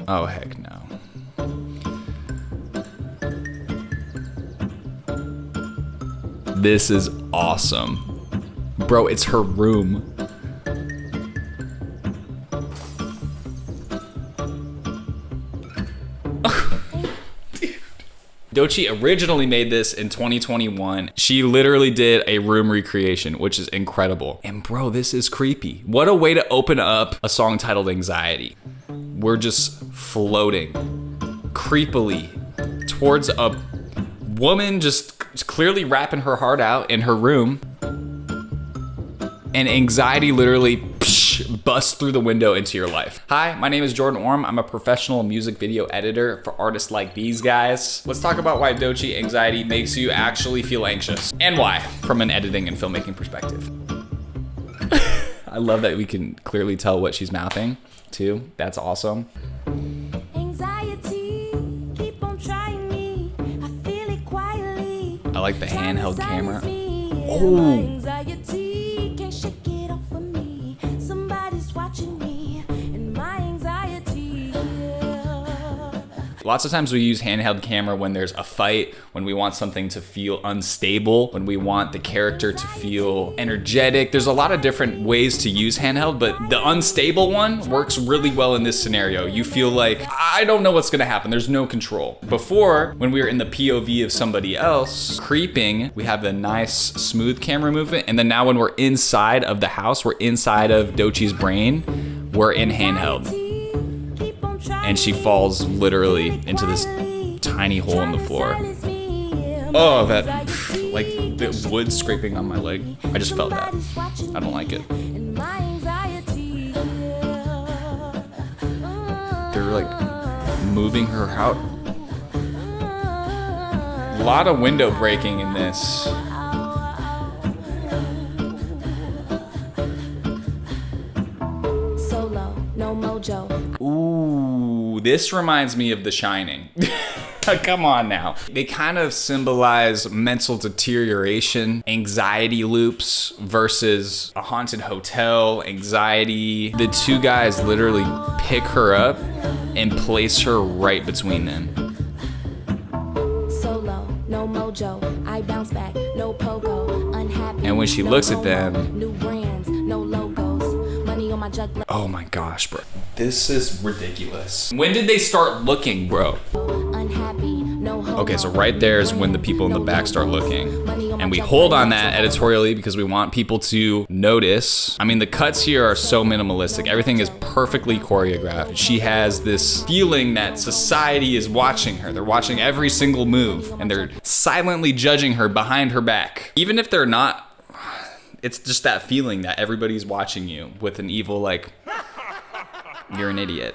Oh, heck no. This is awesome. Bro, it's her room. Doechii originally made this in 2021. She literally did a room recreation, which is incredible. And bro, this is creepy. What a way to open up a song titled Anxiety. We're just floating creepily towards a woman just clearly rapping her heart out in her room. And anxiety literally busts through the window into your life. Hi, my name is Jordan Orme. I'm a professional music video editor for artists like these guys. Let's talk about why Doechii anxiety makes you actually feel anxious, and why, from an editing and filmmaking perspective. I love that we can clearly tell what she's mouthing, too. That's awesome. Anxiety, keep on trying me. I feel it quietly. I like the handheld camera. Oh. Anxiety, can't shake it off of me. Somebody's watching me and my anxiety. Lots of times we use handheld camera when there's a fight, when we want something to feel unstable, when we want the character to feel energetic. There's a lot of different ways to use handheld, but the unstable one works really well in this scenario. You feel like, I don't know what's gonna happen. There's no control. Before, when we were in the POV of somebody else, creeping, we have the nice smooth camera movement. And then now when we're inside of the house, we're inside of Doechii's brain, we're in handheld. And she falls literally into this tiny hole in the floor. Oh, that, like the wood scraping on my leg. I just felt that. I don't like it. They're like moving her out. A lot of window breaking in this. Ooh, this reminds me of The Shining. Come on now. They kind of symbolize mental deterioration, anxiety loops versus a haunted hotel, anxiety. The two guys literally pick her up and place her right between them. Solo, no mojo, I bounce back, no pogo, unhappy. And when she looks at them, new brands, no logos, money on my jug. Oh my gosh, bro. This is ridiculous. When did they start looking, bro? Unhappy, no homo. Okay, so right there is when the people in the back start looking. And we hold on that editorially because we want people to notice. I mean, the cuts here are so minimalistic. Everything is perfectly choreographed. She has this feeling that society is watching her. They're watching every single move and they're silently judging her behind her back. Even if they're not, it's just that feeling that everybody's watching you with an evil, like, you're an idiot.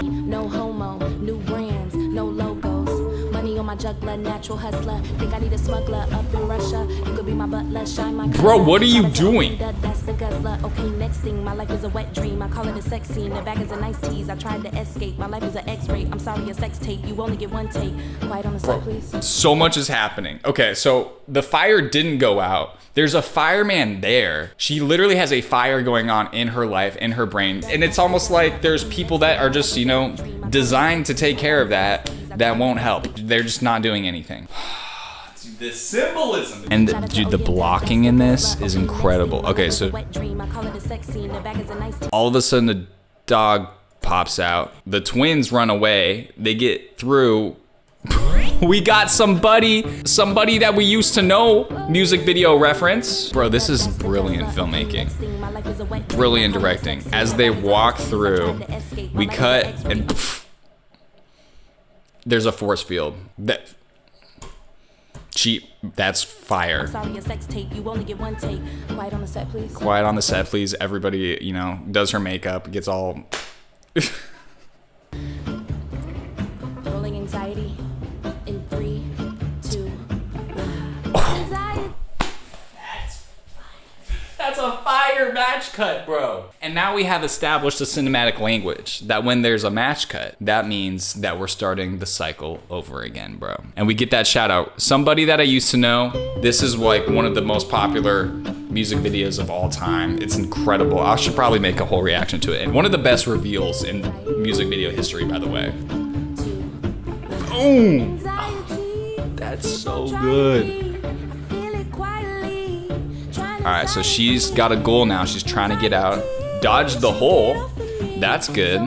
No homo, new brands, no logos. Money on my juggler, natural hustler. Think I need a smuggler up in Russia. You could be my butler, shine my color. Bro, what are you doing? That's the guzzler. Okay, next thing. My life is a wet dream. I call it a sex scene. The bag is a nice tease. I tried to escape. My life is an X-ray. I'm sorry, a sex tape. You only get one take. Quiet on the set, please. So much is happening. Okay, so the fire didn't go out. There's a fireman there. She literally has a fire going on in her life, in her brain. And it's almost like there's people that are just, you know, designed to take care of that won't help. They're just not doing anything. The symbolism. And dude, the blocking in this is incredible. Okay, so all of a sudden the dog pops out. The twins run away. They get through. We got somebody that we used to know. Music video reference. Bro, this is brilliant filmmaking. Brilliant directing. As they walk through, we cut and there's a force field. That's fire. Quiet on the set, please. Quiet on the set, please. Everybody, you know, does her makeup, gets all Rolling anxiety in 3, 2, 1. That's That's a fire match cut, bro. And now we have established a cinematic language that when there's a match cut, that means that we're starting the cycle over again, bro. And we get that shout out. Somebody that I used to know, this is like one of the most popular music videos of all time. It's incredible. I should probably make a whole reaction to it. And one of the best reveals in music video history, by the way. Boom! Oh, that's so good. All right, so she's got a goal now. She's trying to get out. Dodge the hole. That's good.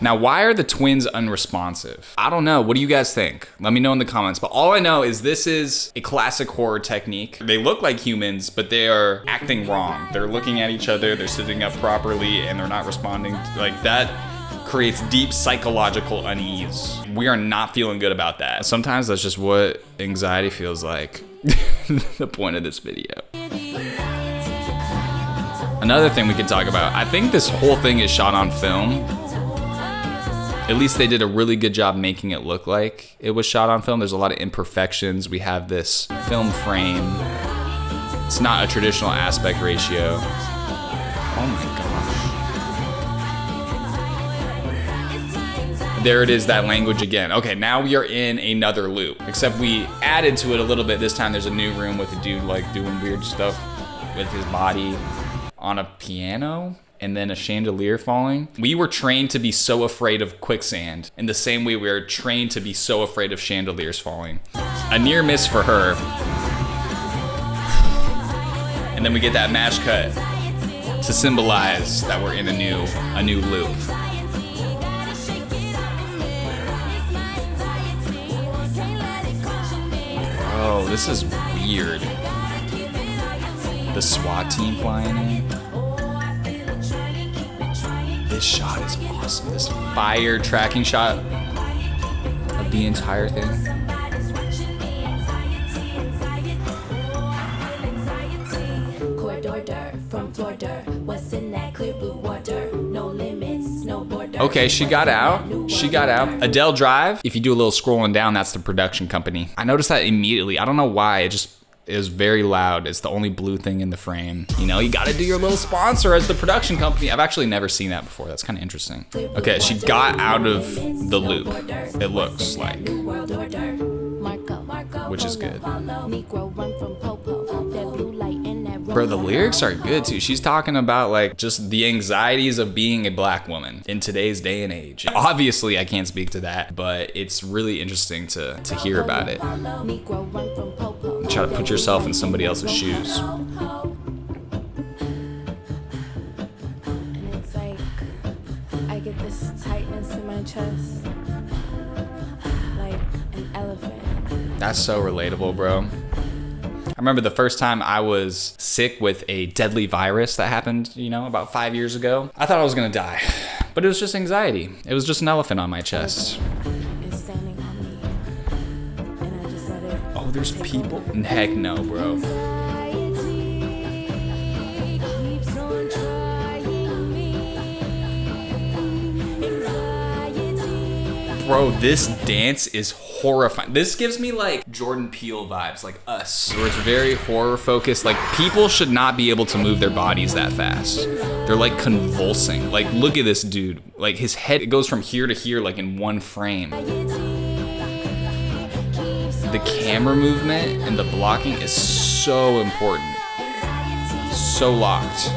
Now, why are the twins unresponsive? I don't know. What do you guys think? Let me know in the comments. But all I know is this is a classic horror technique. They look like humans, but they are acting wrong. They're looking at each other, they're sitting up properly, and they're not responding. Like that creates deep psychological unease. We are not feeling good about that. Sometimes that's just what anxiety feels like. The point of this video. Another thing we can talk about, I think this whole thing is shot on film. At least they did a really good job making it look like it was shot on film. There's a lot of imperfections. We have this film frame. It's not a traditional aspect ratio. Oh my gosh. There it is, that language again. Okay, now we are in another loop. Except we added to it a little bit. This time there's a new room with a dude like doing weird stuff with his body on a piano. And then a chandelier falling. We were trained to be so afraid of quicksand in the same way we are trained to be so afraid of chandeliers falling. A near miss for her. And then we get that match cut to symbolize that we're in a new loop. Oh, this is weird. The SWAT team flying in. This shot is awesome. This fire tracking shot of the entire thing. Okay, she got out. She got out. Adele Drive. If you do a little scrolling down, that's the production company. I noticed that immediately. I don't know why. It was very loud. It's the only blue thing in the frame. You know, you gotta do your little sponsor as the production company. I've actually never seen that before. That's kind of interesting. Okay, she got out of the loop, it looks like. Which is good. Bro, the lyrics are good too. She's talking about like just the anxieties of being a black woman in today's day and age. Obviously, I can't speak to that, but it's really interesting to hear about it. Try to put yourself in somebody else's shoes. And it's like, I get this tightness in my chest, like an elephant. That's so relatable, bro. I remember the first time I was sick with a deadly virus that happened, you know, about 5 years ago. I thought I was gonna die, but it was just anxiety. It was just an elephant on my chest. It's standing on me, and I just let it. Oh, there's people? Heck no, bro. Bro, this dance is horrifying. This gives me like Jordan Peele vibes, like Us, where it's very horror focused. Like people should not be able to move their bodies that fast. They're like convulsing. Like look at this dude. Like his head, it goes from here to here like in one frame. The camera movement and the blocking is so important. So locked.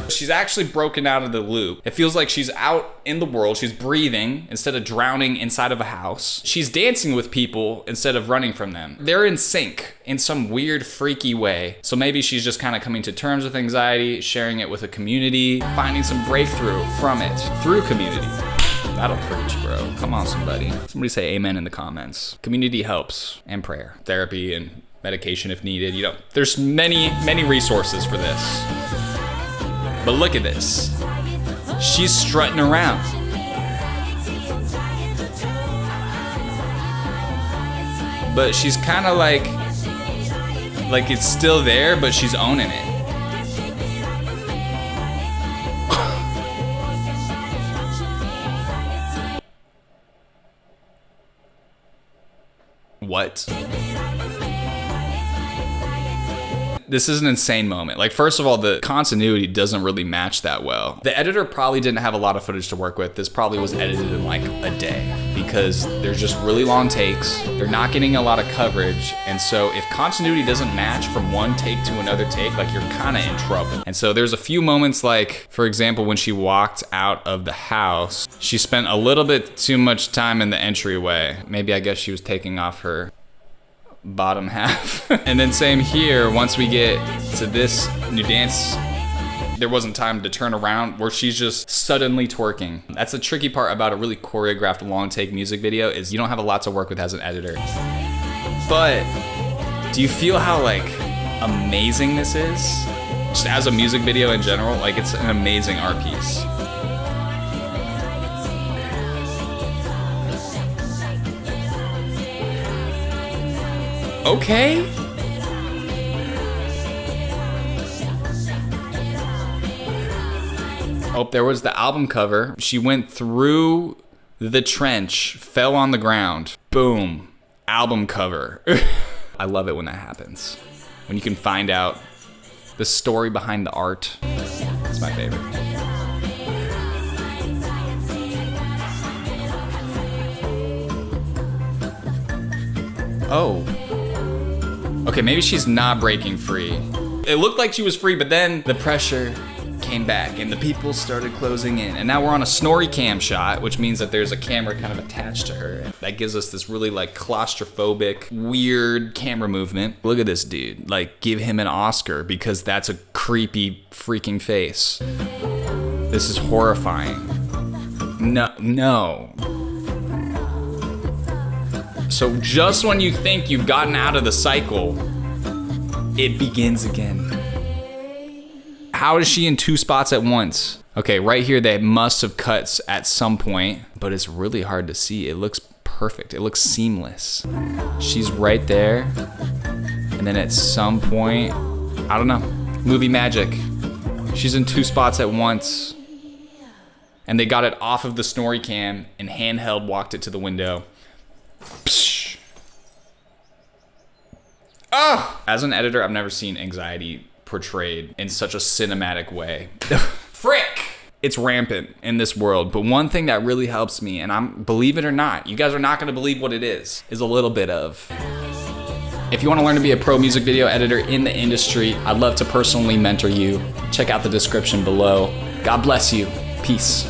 She's actually broken out of the loop. It feels like she's out in the world. She's breathing instead of drowning inside of a house. She's dancing with people instead of running from them. They're in sync in some weird, freaky way. So maybe she's just kind of coming to terms with anxiety, sharing it with a community, finding some breakthrough from it through community. That'll preach, bro. Come on, somebody. Somebody say amen in the comments. Community helps, and prayer, therapy, and medication if needed. You know, there's many resources for this. But look at this. She's strutting around. But she's kind of like it's still there, but she's owning it. What? This is an insane moment. Like, first of all, the continuity doesn't really match that well. The editor probably didn't have a lot of footage to work with. This probably was edited in like a day because there's just really long takes. They're not getting a lot of coverage. And so if continuity doesn't match from one take to another take, like you're kind of in trouble. And so there's a few moments like, for example, when she walked out of the house, she spent a little bit too much time in the entryway. Maybe I guess she was taking off her bottom half. And then same here, once we get to this new dance, there wasn't time to turn around where she's just suddenly twerking. That's the tricky part about a really choreographed long take music video is you don't have a lot to work with as an editor. But do you feel how like amazing this is? Just as a music video in general, like it's an amazing art piece. Okay. Oh, there was the album cover. She went through the trench, fell on the ground. Boom. Album cover. I love it when that happens. When you can find out the story behind the art. It's my favorite. Oh. Okay, maybe she's not breaking free. It looked like she was free, but then the pressure came back and the people started closing in. And now we're on a snorri cam shot, which means that there's a camera kind of attached to her. That gives us this really like claustrophobic, weird camera movement. Look at this dude. Like, give him an Oscar because that's a creepy freaking face. This is horrifying. No. So just when you think you've gotten out of the cycle, it begins again. How is she in two spots at once? Okay, right here they must have cut at some point, but it's really hard to see. It looks perfect. It looks seamless. She's right there. And then at some point, I don't know, movie magic. She's in two spots at once. And they got it off of the snorri cam and handheld walked it to the window. Psh. Oh! As an editor, I've never seen anxiety portrayed in such a cinematic way. Frick! It's rampant in this world, but one thing that really helps me, and believe it or not, you guys are not gonna believe what it is a little bit of. If you wanna learn to be a pro music video editor in the industry, I'd love to personally mentor you. Check out the description below. God bless you. Peace.